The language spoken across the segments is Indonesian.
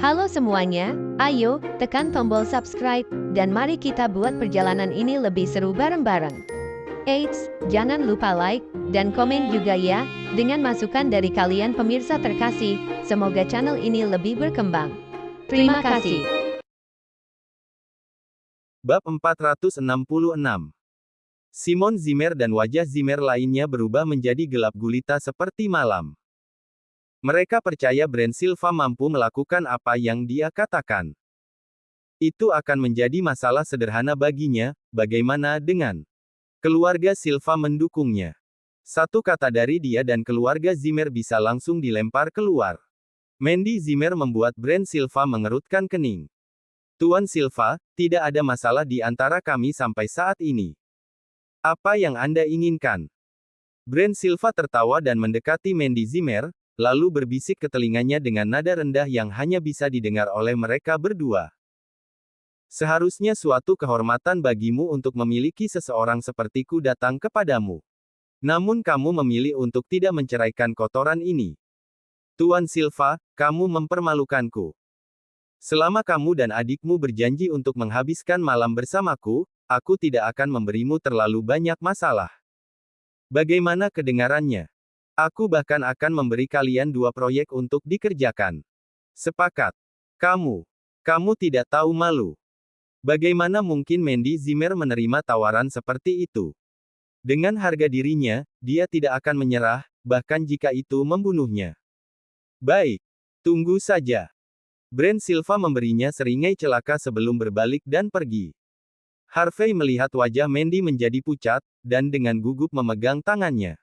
Halo semuanya, ayo tekan tombol subscribe dan mari kita buat perjalanan ini lebih seru bareng-bareng. Eits, jangan lupa like dan komen juga ya, dengan masukan dari kalian pemirsa terkasih, semoga channel ini lebih berkembang. Terima kasih. Bab 466. Simon Zimmer dan wajah Zimmer lainnya berubah menjadi gelap gulita seperti malam. Mereka percaya Brand Silva mampu melakukan apa yang dia katakan. Itu akan menjadi masalah sederhana baginya, bagaimana dengan keluarga Silva mendukungnya. Satu kata dari dia dan keluarga Zimmer bisa langsung dilempar keluar. Mandy Zimmer membuat Brand Silva mengerutkan kening. Tuan Silva, tidak ada masalah di antara kami sampai saat ini. Apa yang Anda inginkan? Brand Silva tertawa dan mendekati Mandy Zimmer, lalu berbisik ke telinganya dengan nada rendah yang hanya bisa didengar oleh mereka berdua. Seharusnya suatu kehormatan bagimu untuk memiliki seseorang sepertiku datang kepadamu. Namun kamu memilih untuk tidak menceraikan kotoran ini. Tuan Silva, kamu mempermalukanku. Selama kamu dan adikmu berjanji untuk menghabiskan malam bersamaku, aku tidak akan memberimu terlalu banyak masalah. Bagaimana kedengarannya? Aku bahkan akan memberi kalian 2 proyek untuk dikerjakan. Sepakat. Kamu tidak tahu malu. Bagaimana mungkin Mandy Zimmer menerima tawaran seperti itu? Dengan harga dirinya, dia tidak akan menyerah, bahkan jika itu membunuhnya. Baik. Tunggu saja. Brand Silva memberinya seringai celaka sebelum berbalik dan pergi. Harvey melihat wajah Mandy menjadi pucat, dan dengan gugup memegang tangannya.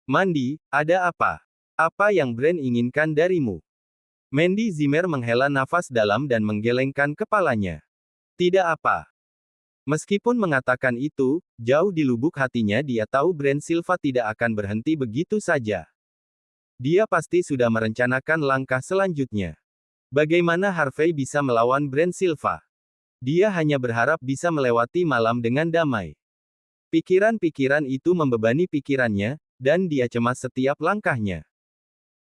Mandy, ada apa? Apa yang Brand inginkan darimu? Mandy Zimmer menghela nafas dalam dan menggelengkan kepalanya. Tidak apa. Meskipun mengatakan itu, jauh di lubuk hatinya dia tahu Brand Silva tidak akan berhenti begitu saja. Dia pasti sudah merencanakan langkah selanjutnya. Bagaimana Harvey bisa melawan Brand Silva? Dia hanya berharap bisa melewati malam dengan damai. Pikiran-pikiran itu membebani pikirannya, dan dia cemas setiap langkahnya.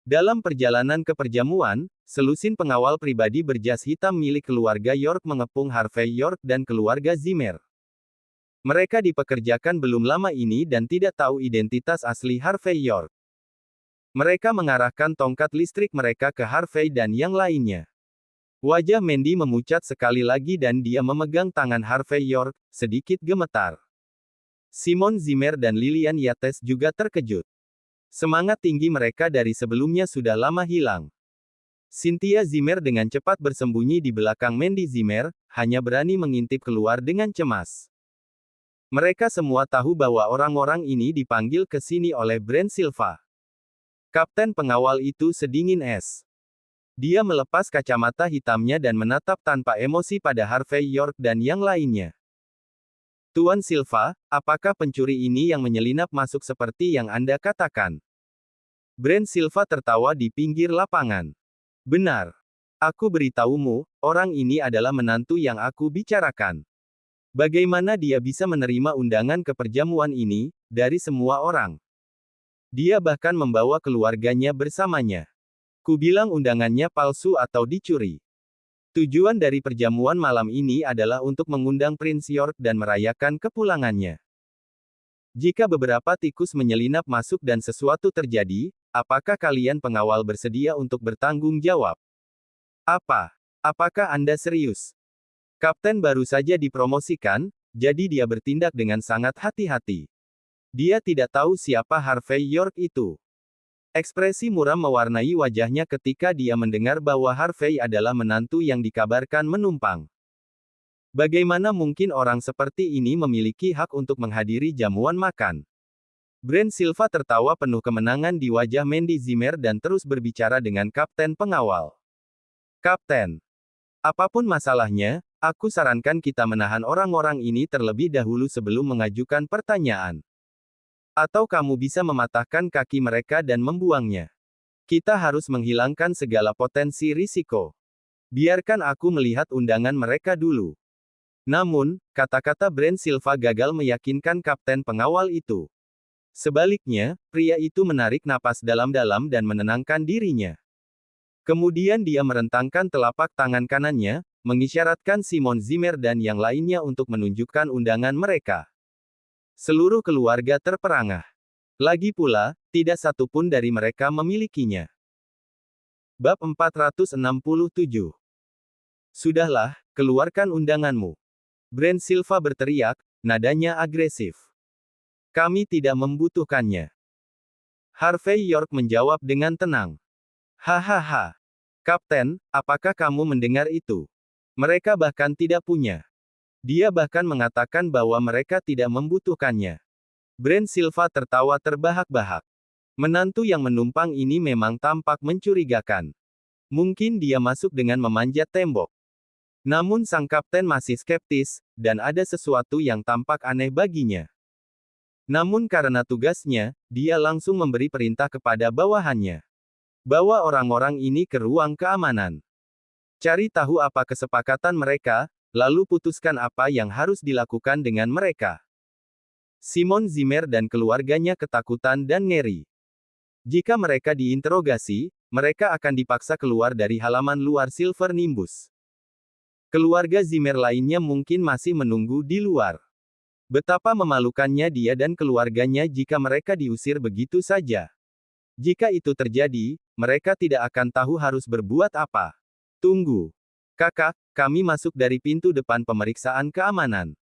Dalam perjalanan ke perjamuan, selusin pengawal pribadi berjas hitam milik keluarga York mengepung Harvey York dan keluarga Zimmer. Mereka dipekerjakan belum lama ini dan tidak tahu identitas asli Harvey York. Mereka mengarahkan tongkat listrik mereka ke Harvey dan yang lainnya. Wajah Mandy memucat sekali lagi dan dia memegang tangan Harvey York, sedikit gemetar. Simon Zimmer dan Lillian Yates juga terkejut. Semangat tinggi mereka dari sebelumnya sudah lama hilang. Cynthia Zimmer dengan cepat bersembunyi di belakang Mandy Zimmer, hanya berani mengintip keluar dengan cemas. Mereka semua tahu bahwa orang-orang ini dipanggil ke sini oleh Brand Silva. Kapten pengawal itu sedingin es. Dia melepas kacamata hitamnya dan menatap tanpa emosi pada Harvey York dan yang lainnya. Tuan Silva, apakah pencuri ini yang menyelinap masuk seperti yang Anda katakan? Brand Silva tertawa di pinggir lapangan. Benar. Aku beritahumu, orang ini adalah menantu yang aku bicarakan. Bagaimana dia bisa menerima undangan ke perjamuan ini, dari semua orang? Dia bahkan membawa keluarganya bersamanya. Kubilang undangannya palsu atau dicuri. Tujuan dari perjamuan malam ini adalah untuk mengundang Prince York dan merayakan kepulangannya. Jika beberapa tikus menyelinap masuk dan sesuatu terjadi, apakah kalian pengawal bersedia untuk bertanggung jawab? Apakah Anda serius? Kapten baru saja dipromosikan, jadi dia bertindak dengan sangat hati-hati. Dia tidak tahu siapa Harvey York itu. Ekspresi muram mewarnai wajahnya ketika dia mendengar bahwa Harvey adalah menantu yang dikabarkan menumpang. Bagaimana mungkin orang seperti ini memiliki hak untuk menghadiri jamuan makan? Brand Silva tertawa penuh kemenangan di wajah Mandy Zimmer dan terus berbicara dengan kapten pengawal. Kapten, apapun masalahnya, aku sarankan kita menahan orang-orang ini terlebih dahulu sebelum mengajukan pertanyaan. Atau kamu bisa mematahkan kaki mereka dan membuangnya. Kita harus menghilangkan segala potensi risiko. Biarkan aku melihat undangan mereka dulu. Namun, kata-kata Brand Silva gagal meyakinkan kapten pengawal itu. Sebaliknya, pria itu menarik napas dalam-dalam dan menenangkan dirinya. Kemudian dia merentangkan telapak tangan kanannya, mengisyaratkan Simon Zimmer dan yang lainnya untuk menunjukkan undangan mereka. Seluruh keluarga terperangah. Lagi pula, tidak satu pun dari mereka memilikinya. Bab 467. Sudahlah, keluarkan undanganmu. Brand Silva berteriak, nadanya agresif. Kami tidak membutuhkannya. Harvey York menjawab dengan tenang. Hahaha. Kapten, apakah kamu mendengar itu? Mereka bahkan tidak punya. Dia bahkan mengatakan bahwa mereka tidak membutuhkannya. Brand Silva tertawa terbahak-bahak. Menantu yang menumpang ini memang tampak mencurigakan. Mungkin dia masuk dengan memanjat tembok. Namun sang kapten masih skeptis, dan ada sesuatu yang tampak aneh baginya. Namun karena tugasnya, dia langsung memberi perintah kepada bawahannya. Bawa orang-orang ini ke ruang keamanan. Cari tahu apa kesepakatan mereka, lalu putuskan apa yang harus dilakukan dengan mereka. Simon Zimmer dan keluarganya ketakutan dan ngeri. Jika mereka diinterogasi, mereka akan dipaksa keluar dari halaman luar Silver Nimbus. Keluarga Zimmer lainnya mungkin masih menunggu di luar. Betapa memalukannya dia dan keluarganya jika mereka diusir begitu saja. Jika itu terjadi, mereka tidak akan tahu harus berbuat apa. Tunggu. Kakak, kami masuk dari pintu depan pemeriksaan keamanan.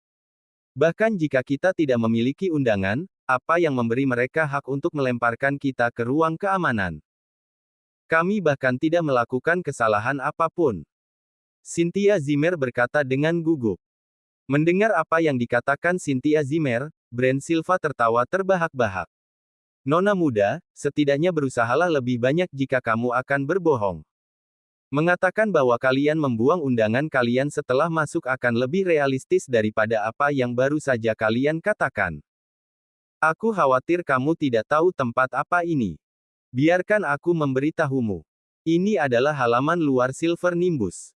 Bahkan jika kita tidak memiliki undangan, apa yang memberi mereka hak untuk melemparkan kita ke ruang keamanan? Kami bahkan tidak melakukan kesalahan apapun. Cynthia Zimmer berkata dengan gugup. Mendengar apa yang dikatakan Cynthia Zimmer, Brand Silva tertawa terbahak-bahak. Nona muda, setidaknya berusahalah lebih banyak jika kamu akan berbohong. Mengatakan bahwa kalian membuang undangan kalian setelah masuk akan lebih realistis daripada apa yang baru saja kalian katakan. Aku khawatir kamu tidak tahu tempat apa ini. Biarkan aku memberitahumu. Ini adalah halaman luar Silver Nimbus.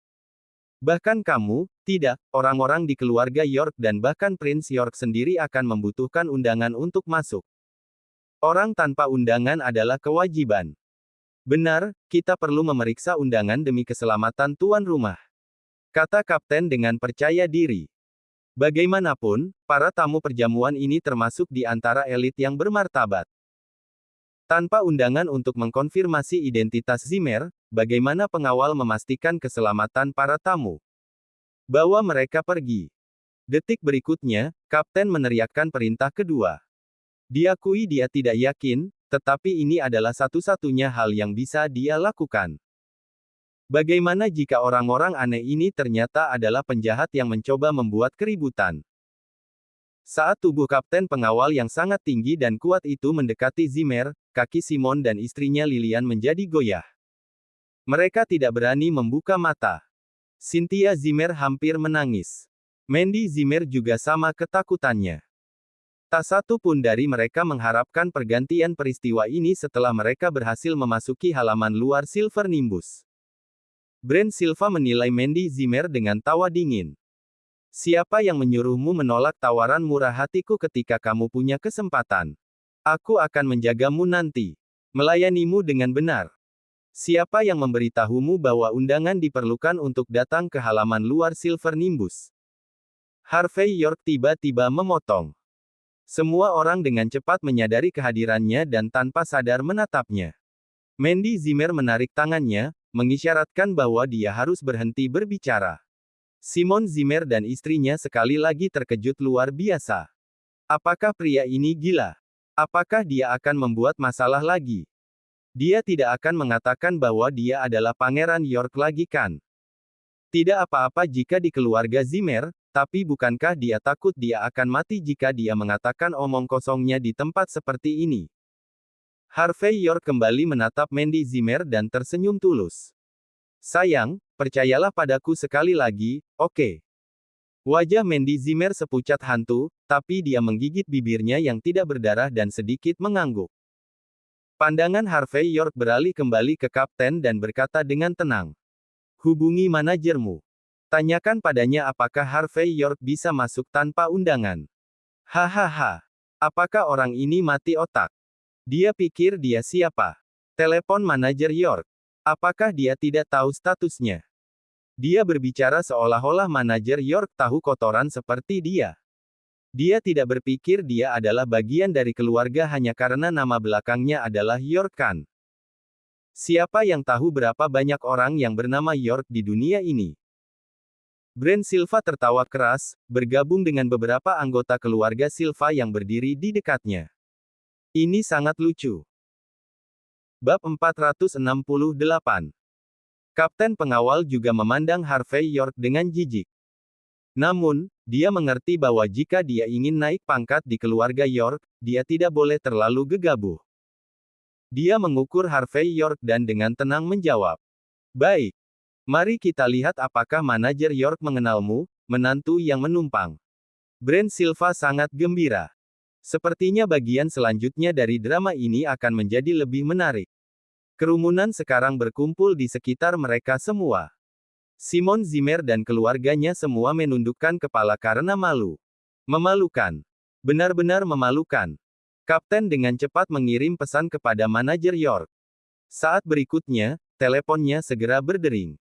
Bahkan kamu, tidak, orang-orang di keluarga York dan bahkan Prince York sendiri akan membutuhkan undangan untuk masuk. Orang tanpa undangan adalah kewajiban. Benar, kita perlu memeriksa undangan demi keselamatan tuan rumah. Kata kapten dengan percaya diri. Bagaimanapun, para tamu perjamuan ini termasuk di antara elit yang bermartabat. Tanpa undangan untuk mengkonfirmasi identitas Zimmer, bagaimana pengawal memastikan keselamatan para tamu? Bawa mereka pergi. Detik berikutnya, kapten meneriakkan perintah kedua. Diakui dia tidak yakin, tetapi ini adalah satu-satunya hal yang bisa dia lakukan. Bagaimana jika orang-orang aneh ini ternyata adalah penjahat yang mencoba membuat keributan? Saat tubuh kapten pengawal yang sangat tinggi dan kuat itu mendekati Zimmer, kaki Simon dan istrinya Lilian menjadi goyah. Mereka tidak berani membuka mata. Cynthia Zimmer hampir menangis. Mandy Zimmer juga sama ketakutannya. Tak satu pun dari mereka mengharapkan pergantian peristiwa ini setelah mereka berhasil memasuki halaman luar Silver Nimbus. Brand Silva menilai Mandy Zimmer dengan tawa dingin. Siapa yang menyuruhmu menolak tawaran murah hatiku ketika kamu punya kesempatan? Aku akan menjagamu nanti. Melayanimu dengan benar. Siapa yang memberitahumu bahwa undangan diperlukan untuk datang ke halaman luar Silver Nimbus? Harvey York tiba-tiba memotong. Semua orang dengan cepat menyadari kehadirannya dan tanpa sadar menatapnya. Mandy Zimmer menarik tangannya, mengisyaratkan bahwa dia harus berhenti berbicara. Simon Zimmer dan istrinya sekali lagi terkejut luar biasa. Apakah pria ini gila? Apakah dia akan membuat masalah lagi? Dia tidak akan mengatakan bahwa dia adalah Pangeran York lagi kan? Tidak apa-apa jika di keluarga Zimmer, tapi bukankah dia takut dia akan mati jika dia mengatakan omong kosongnya di tempat seperti ini? Harvey York kembali menatap Mandy Zimmer dan tersenyum tulus. Sayang, percayalah padaku sekali lagi, oke? Wajah Mandy Zimmer sepucat hantu, tapi dia menggigit bibirnya yang tidak berdarah dan sedikit mengangguk. Pandangan Harvey York beralih kembali ke kapten dan berkata dengan tenang. Hubungi manajermu. Tanyakan padanya apakah Harvey York bisa masuk tanpa undangan. Hahaha. Apakah orang ini mati otak? Dia pikir dia siapa? Telepon manajer York. Apakah dia tidak tahu statusnya? Dia berbicara seolah-olah manajer York tahu kotoran seperti dia. Dia tidak berpikir dia adalah bagian dari keluarga hanya karena nama belakangnya adalah York kan? Siapa yang tahu berapa banyak orang yang bernama York di dunia ini? Brand Silva tertawa keras, bergabung dengan beberapa anggota keluarga Silva yang berdiri di dekatnya. Ini sangat lucu. Bab 468. Kapten pengawal juga memandang Harvey York dengan jijik. Namun, dia mengerti bahwa jika dia ingin naik pangkat di keluarga York, dia tidak boleh terlalu gegabah. Dia mengukur Harvey York dan dengan tenang menjawab. Baik. Mari kita lihat apakah manajer York mengenalmu, menantu yang menumpang. Brand Silva sangat gembira. Sepertinya bagian selanjutnya dari drama ini akan menjadi lebih menarik. Kerumunan sekarang berkumpul di sekitar mereka semua. Simon Zimmer dan keluarganya semua menundukkan kepala karena malu. Memalukan. Benar-benar memalukan. Kapten dengan cepat mengirim pesan kepada manajer York. Saat berikutnya, teleponnya segera berdering.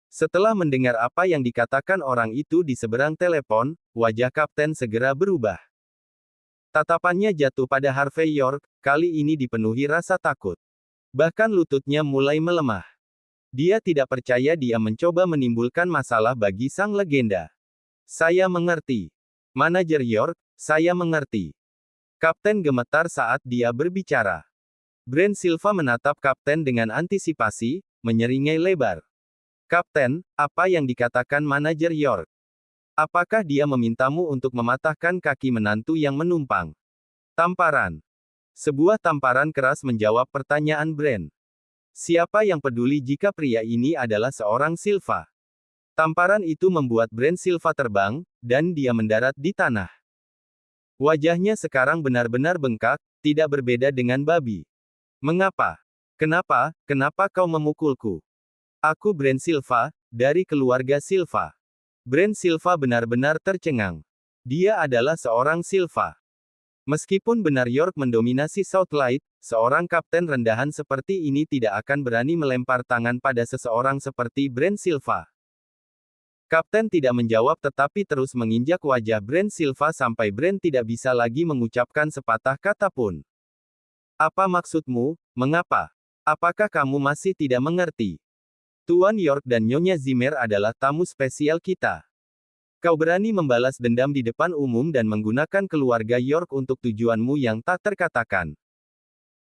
Setelah mendengar apa yang dikatakan orang itu di seberang telepon, wajah kapten segera berubah. Tatapannya jatuh pada Harvey York, kali ini dipenuhi rasa takut. Bahkan lututnya mulai melemah. Dia tidak percaya dia mencoba menimbulkan masalah bagi sang legenda. Saya mengerti. Manajer York, saya mengerti. Kapten gemetar saat dia berbicara. Brand Silva menatap kapten dengan antisipasi, menyeringai lebar. Kapten, apa yang dikatakan manajer York? Apakah dia memintamu untuk mematahkan kaki menantu yang menumpang? Tamparan. Sebuah tamparan keras menjawab pertanyaan Brand. Siapa yang peduli jika pria ini adalah seorang Silva? Tamparan itu membuat Brand Silva terbang, dan dia mendarat di tanah. Wajahnya sekarang benar-benar bengkak, tidak berbeda dengan babi. Mengapa? Kenapa kau memukulku? Aku Brand Silva, dari keluarga Silva. Brand Silva benar-benar tercengang. Dia adalah seorang Silva. Meskipun benar York mendominasi Southlight, seorang kapten rendahan seperti ini tidak akan berani melempar tangan pada seseorang seperti Brand Silva. Kapten tidak menjawab tetapi terus menginjak wajah Brand Silva sampai Brand tidak bisa lagi mengucapkan sepatah kata pun. Apa maksudmu? Mengapa? Apakah kamu masih tidak mengerti? Tuan York dan Nyonya Zimmer adalah tamu spesial kita. Kau berani membalas dendam di depan umum dan menggunakan keluarga York untuk tujuanmu yang tak terkatakan.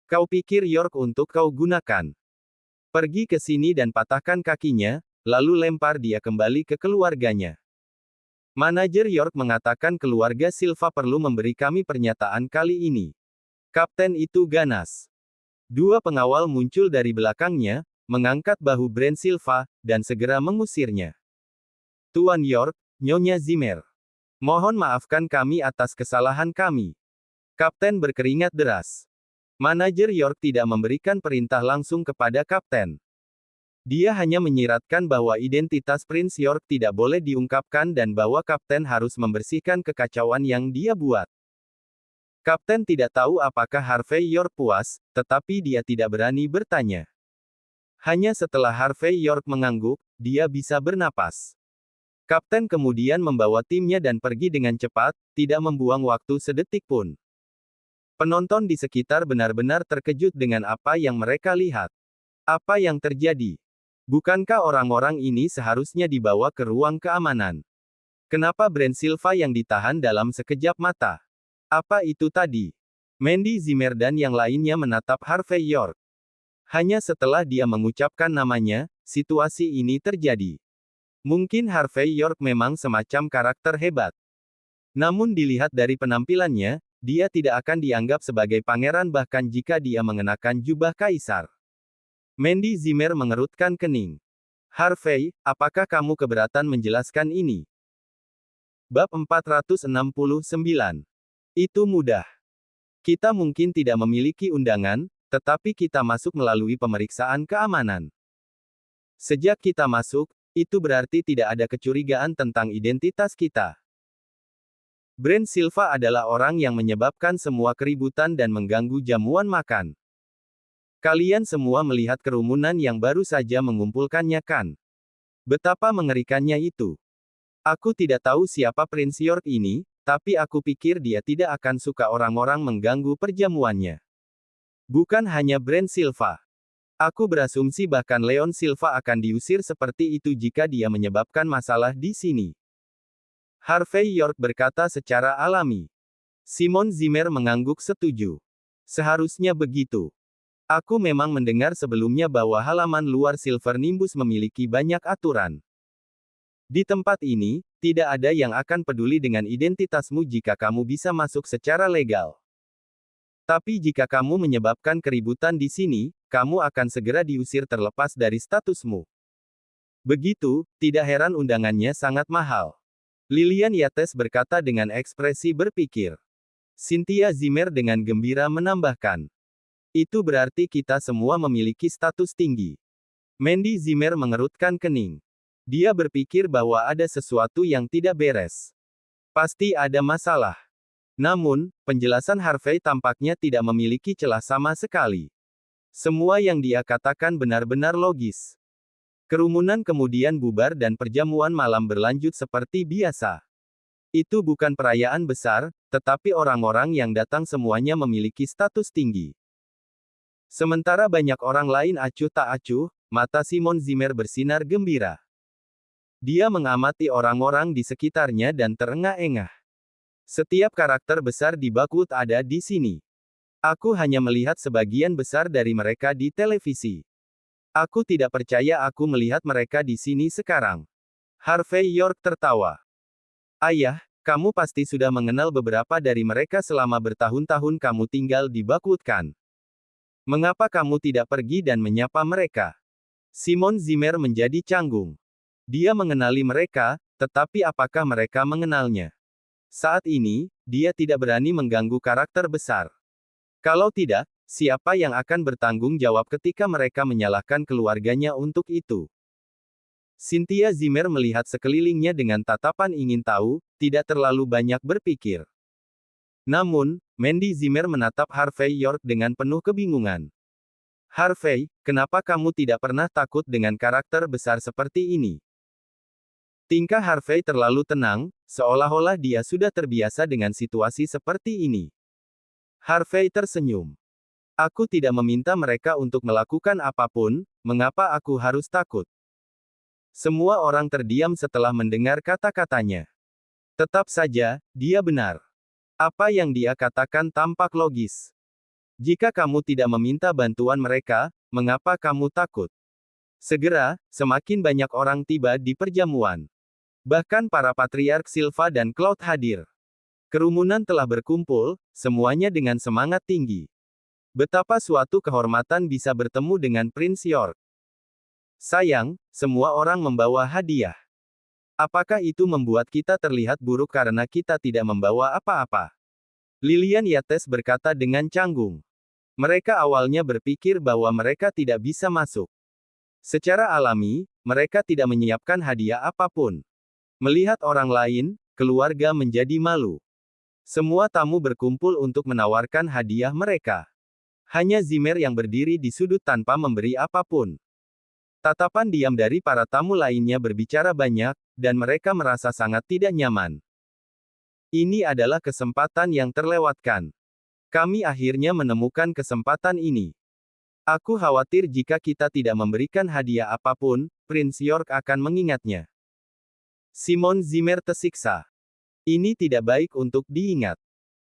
Kau pikir York untuk kau gunakan. Pergi ke sini dan patahkan kakinya, lalu lempar dia kembali ke keluarganya. Manajer York mengatakan keluarga Silva perlu memberi kami pernyataan kali ini. Kapten itu ganas. Dua pengawal muncul dari belakangnya, mengangkat bahu Brand Silva, dan segera mengusirnya. Tuan York, Nyonya Zimmer. Mohon maafkan kami atas kesalahan kami. Kapten berkeringat deras. Manajer York tidak memberikan perintah langsung kepada kapten. Dia hanya menyiratkan bahwa identitas Prince York tidak boleh diungkapkan dan bahwa kapten harus membersihkan kekacauan yang dia buat. Kapten tidak tahu apakah Harvey York puas, tetapi dia tidak berani bertanya. Hanya setelah Harvey York mengangguk, dia bisa bernapas. Kapten kemudian membawa timnya dan pergi dengan cepat, tidak membuang waktu sedetik pun. Penonton di sekitar benar-benar terkejut dengan apa yang mereka lihat. Apa yang terjadi? Bukankah orang-orang ini seharusnya dibawa ke ruang keamanan? Kenapa Brand Silva yang ditahan dalam sekejap mata? Apa itu tadi? Mandy Zimmer dan yang lainnya menatap Harvey York. Hanya setelah dia mengucapkan namanya, situasi ini terjadi. Mungkin Harvey York memang semacam karakter hebat. Namun dilihat dari penampilannya, dia tidak akan dianggap sebagai pangeran bahkan jika dia mengenakan jubah kaisar. Mandy Zimmer mengerutkan kening. Harvey, apakah kamu keberatan menjelaskan ini? Bab 469. Itu mudah. Kita mungkin tidak memiliki undangan, tetapi kita masuk melalui pemeriksaan keamanan. Sejak kita masuk, itu berarti tidak ada kecurigaan tentang identitas kita. Brand Silva adalah orang yang menyebabkan semua keributan dan mengganggu jamuan makan. Kalian semua melihat kerumunan yang baru saja mengumpulkannya kan? Betapa mengerikannya itu. Aku tidak tahu siapa Prince York ini, tapi aku pikir dia tidak akan suka orang-orang mengganggu perjamuannya. Bukan hanya Brand Silva. Aku berasumsi bahkan Leon Silva akan diusir seperti itu jika dia menyebabkan masalah di sini. Harvey York berkata secara alami. Simon Zimmer mengangguk setuju. Seharusnya begitu. Aku memang mendengar sebelumnya bahwa halaman luar Silver Nimbus memiliki banyak aturan. Di tempat ini, tidak ada yang akan peduli dengan identitasmu jika kamu bisa masuk secara legal. Tapi jika kamu menyebabkan keributan di sini, kamu akan segera diusir terlepas dari statusmu. Begitu, tidak heran undangannya sangat mahal. Lilian Yates berkata dengan ekspresi berpikir. Cynthia Zimmer dengan gembira menambahkan. Itu berarti kita semua memiliki status tinggi. Mandy Zimmer mengerutkan kening. Dia berpikir bahwa ada sesuatu yang tidak beres. Pasti ada masalah. Namun, penjelasan Harvey tampaknya tidak memiliki celah sama sekali. Semua yang dia katakan benar-benar logis. Kerumunan kemudian bubar dan perjamuan malam berlanjut seperti biasa. Itu bukan perayaan besar, tetapi orang-orang yang datang semuanya memiliki status tinggi. Sementara banyak orang lain acuh tak acuh, mata Simon Zimmer bersinar gembira. Dia mengamati orang-orang di sekitarnya dan terengah-engah. Setiap karakter besar di Bakwood ada di sini. Aku hanya melihat sebagian besar dari mereka di televisi. Aku tidak percaya aku melihat mereka di sini sekarang. Harvey York tertawa. Ayah, kamu pasti sudah mengenal beberapa dari mereka selama bertahun-tahun kamu tinggal di Bakwood kan? Mengapa kamu tidak pergi dan menyapa mereka? Simon Zimmer menjadi canggung. Dia mengenali mereka, tetapi apakah mereka mengenalnya? Saat ini, dia tidak berani mengganggu karakter besar. Kalau tidak, siapa yang akan bertanggung jawab ketika mereka menyalahkan keluarganya untuk itu? Cynthia Zimmer melihat sekelilingnya dengan tatapan ingin tahu, tidak terlalu banyak berpikir. Namun, Mandy Zimmer menatap Harvey York dengan penuh kebingungan. Harvey, kenapa kamu tidak pernah takut dengan karakter besar seperti ini? Tingkah Harvey terlalu tenang, seolah-olah dia sudah terbiasa dengan situasi seperti ini. Harvey tersenyum. Aku tidak meminta mereka untuk melakukan apapun, mengapa aku harus takut? Semua orang terdiam setelah mendengar kata-katanya. Tetap saja, dia benar. Apa yang dia katakan tampak logis. Jika kamu tidak meminta bantuan mereka, mengapa kamu takut? Segera, semakin banyak orang tiba di perjamuan. Bahkan para patriark Silva dan Cloud hadir. Kerumunan telah berkumpul, semuanya dengan semangat tinggi. Betapa suatu kehormatan bisa bertemu dengan Prince York. Sayang, semua orang membawa hadiah. Apakah itu membuat kita terlihat buruk karena kita tidak membawa apa-apa? Lilian Yates berkata dengan canggung. Mereka awalnya berpikir bahwa mereka tidak bisa masuk. Secara alami, mereka tidak menyiapkan hadiah apapun. Melihat orang lain, keluarga menjadi malu. Semua tamu berkumpul untuk menawarkan hadiah mereka. Hanya Zimmer yang berdiri di sudut tanpa memberi apapun. Tatapan diam dari para tamu lainnya berbicara banyak, dan mereka merasa sangat tidak nyaman. Ini adalah kesempatan yang terlewatkan. Kami akhirnya menemukan kesempatan ini. Aku khawatir jika kita tidak memberikan hadiah apapun, Prince York akan mengingatnya. Simon Zimmer tersiksa. Ini tidak baik untuk diingat.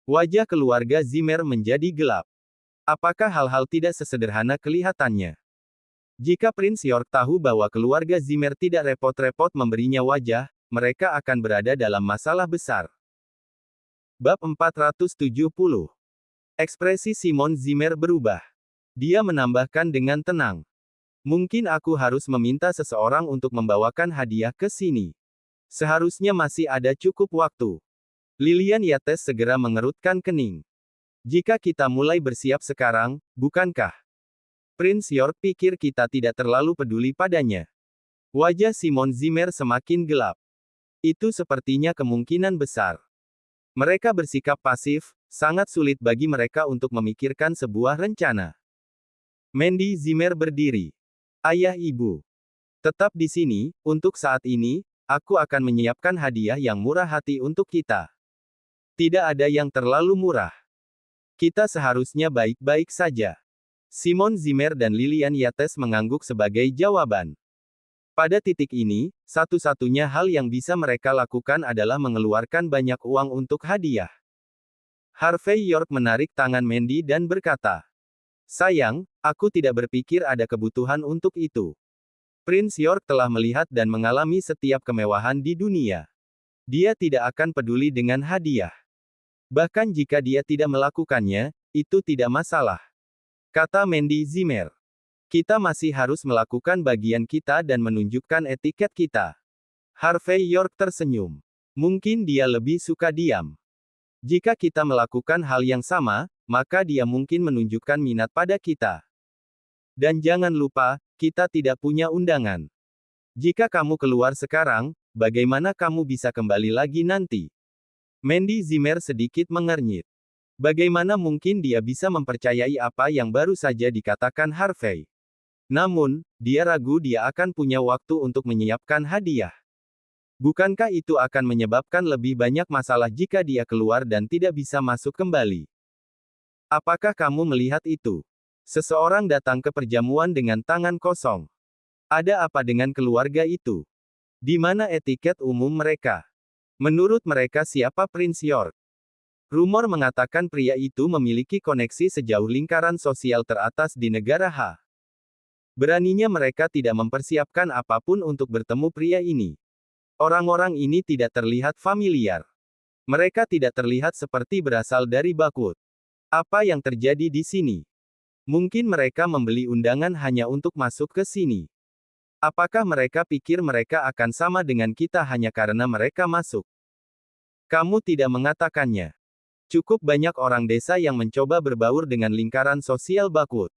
Wajah keluarga Zimmer menjadi gelap. Apakah hal-hal tidak sesederhana kelihatannya? Jika Prince York tahu bahwa keluarga Zimmer tidak repot-repot memberinya wajah, mereka akan berada dalam masalah besar. Bab 470. Ekspresi Simon Zimmer berubah. Dia menambahkan dengan tenang. Mungkin aku harus meminta seseorang untuk membawakan hadiah ke sini. Seharusnya masih ada cukup waktu. Lilian Yates segera mengerutkan kening. Jika kita mulai bersiap sekarang, bukankah? Prince York pikir kita tidak terlalu peduli padanya. Wajah Simon Zimmer semakin gelap. Itu sepertinya kemungkinan besar. Mereka bersikap pasif, sangat sulit bagi mereka untuk memikirkan sebuah rencana. Mandy Zimmer berdiri. Ayah ibu. Tetap di sini, untuk saat ini, aku akan menyiapkan hadiah yang murah hati untuk kita. Tidak ada yang terlalu murah. Kita seharusnya baik-baik saja. Simon Zimmer dan Lillian Yates mengangguk sebagai jawaban. Pada titik ini, satu-satunya hal yang bisa mereka lakukan adalah mengeluarkan banyak uang untuk hadiah. Harvey York menarik tangan Mandy dan berkata, "Sayang, aku tidak berpikir ada kebutuhan untuk itu. Prince York telah melihat dan mengalami setiap kemewahan di dunia. Dia tidak akan peduli dengan hadiah. Bahkan jika dia tidak melakukannya, itu tidak masalah," kata Mandy Zimmer. "Kita masih harus melakukan bagian kita dan menunjukkan etiket kita." Harvey York tersenyum. Mungkin dia lebih suka diam. Jika kita melakukan hal yang sama, maka dia mungkin menunjukkan minat pada kita. Dan jangan lupa, kita tidak punya undangan. Jika kamu keluar sekarang, bagaimana kamu bisa kembali lagi nanti? Mandy Zimmer sedikit mengernyit. Bagaimana mungkin dia bisa mempercayai apa yang baru saja dikatakan Harvey? Namun, dia ragu dia akan punya waktu untuk menyiapkan hadiah. Bukankah itu akan menyebabkan lebih banyak masalah jika dia keluar dan tidak bisa masuk kembali? Apakah kamu melihat itu? Seseorang datang ke perjamuan dengan tangan kosong. Ada apa dengan keluarga itu? Di mana etiket umum mereka? Menurut mereka siapa Prince York? Rumor mengatakan pria itu memiliki koneksi sejauh lingkaran sosial teratas di negara H. Beraninya mereka tidak mempersiapkan apapun untuk bertemu pria ini. Orang-orang ini tidak terlihat familiar. Mereka tidak terlihat seperti berasal dari Bakwood. Apa yang terjadi di sini? Mungkin mereka membeli undangan hanya untuk masuk ke sini. Apakah mereka pikir mereka akan sama dengan kita hanya karena mereka masuk? Kamu tidak mengatakannya. Cukup banyak orang desa yang mencoba berbaur dengan lingkaran sosial Bakwood.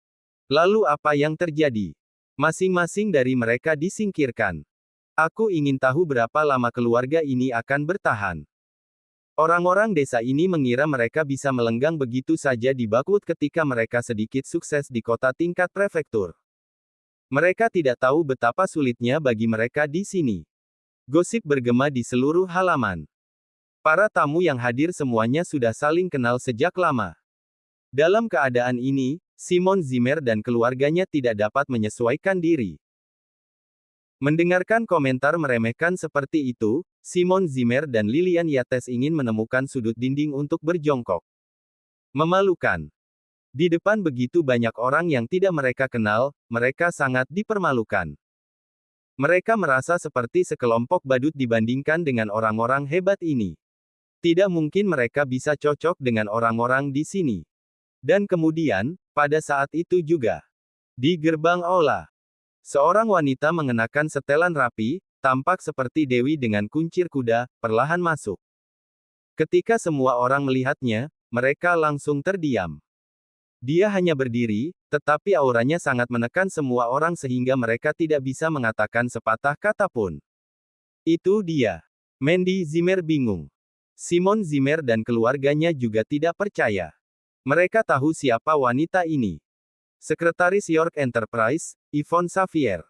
Lalu apa yang terjadi? Masing-masing dari mereka disingkirkan. Aku ingin tahu berapa lama keluarga ini akan bertahan. Orang-orang desa ini mengira mereka bisa melenggang begitu saja di Bakwood ketika mereka sedikit sukses di kota tingkat prefektur. Mereka tidak tahu betapa sulitnya bagi mereka di sini. Gosip bergema di seluruh halaman. Para tamu yang hadir semuanya sudah saling kenal sejak lama. Dalam keadaan ini, Simon Zimmer dan keluarganya tidak dapat menyesuaikan diri. Mendengarkan komentar meremehkan seperti itu, Simon Zimmer dan Lillian Yates ingin menemukan sudut dinding untuk berjongkok. Memalukan. Di depan begitu banyak orang yang tidak mereka kenal, mereka sangat dipermalukan. Mereka merasa seperti sekelompok badut dibandingkan dengan orang-orang hebat ini. Tidak mungkin mereka bisa cocok dengan orang-orang di sini. Dan kemudian, pada saat itu juga, di gerbang aula, seorang wanita mengenakan setelan rapi, tampak seperti dewi dengan kuncir kuda, perlahan masuk. Ketika semua orang melihatnya, mereka langsung terdiam. Dia hanya berdiri, tetapi auranya sangat menekan semua orang sehingga mereka tidak bisa mengatakan sepatah kata pun. Itu dia. Mandy Zimmer bingung. Simon Zimmer dan keluarganya juga tidak percaya. Mereka tahu siapa wanita ini. Sekretaris York Enterprise, Yvonne Xavier.